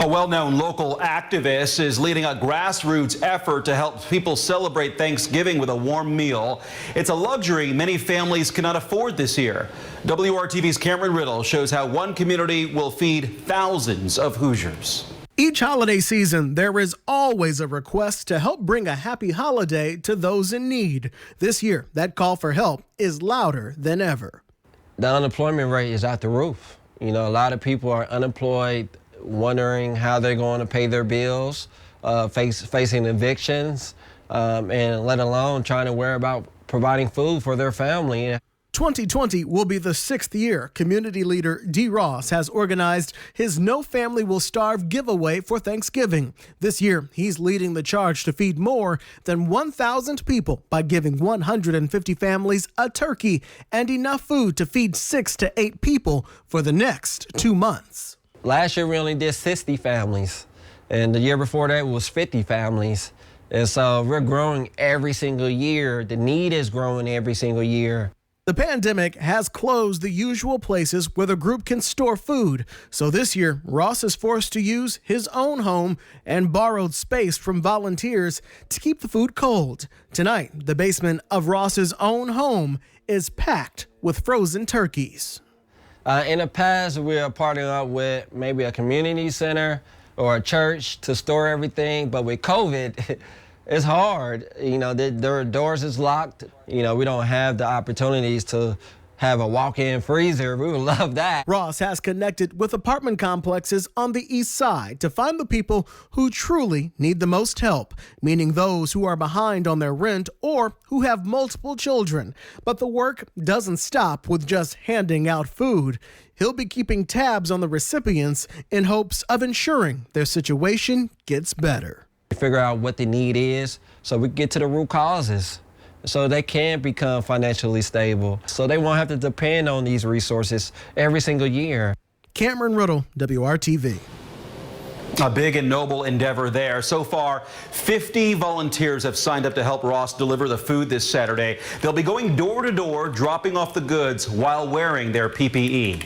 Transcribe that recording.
A well-known local activist is leading a grassroots effort to help people celebrate Thanksgiving with a warm meal. It's a luxury many families cannot afford this year. WRTV's Cameron Riddle shows how one community will feed thousands of Hoosiers. Each holiday season, there is always a request to help bring a happy holiday to those in need. This year, that call for help is louder than ever. The unemployment rate is out the roof. You know, a lot of people are unemployed, wondering how they're going to pay their bills, facing evictions, and let alone trying to worry about providing food for their family. 2020 will be the 6th year community leader D. Ross has organized his No Family Will Starve giveaway for Thanksgiving. This year, he's leading the charge to feed more than 1,000 people by giving 150 families a turkey and enough food to feed 6 to 8 people for the next 2 months. Last year, we only did 60 families, and the year before that was 50 families. And so we're growing every single year. The need is growing every single year. The pandemic has closed the usual places where the group can store food. So this year, Ross is forced to use his own home and borrowed space from volunteers to keep the food cold. Tonight, the basement of Ross's own home is packed with frozen turkeys. In the past, we were partnering up with maybe a community center or a church to store everything, but with COVID, it's hard. You know, their doors is locked. You know, we don't have the opportunities to have a walk-in freezer. We would love that. Ross has connected with apartment complexes on the east side to find the people who truly need the most help, meaning those who are behind on their rent or who have multiple children. But the work doesn't stop with just handing out food. He'll be keeping tabs on the recipients in hopes of ensuring their situation gets better. Figure out what the need is so we get to the root causes so they can become financially stable, so they won't have to depend on these resources every single year. Cameron Riddle, WRTV. A big and noble endeavor there. So far, 50 volunteers have signed up to help Ross deliver the food this Saturday. They'll be going door to door, dropping off the goods while wearing their PPE.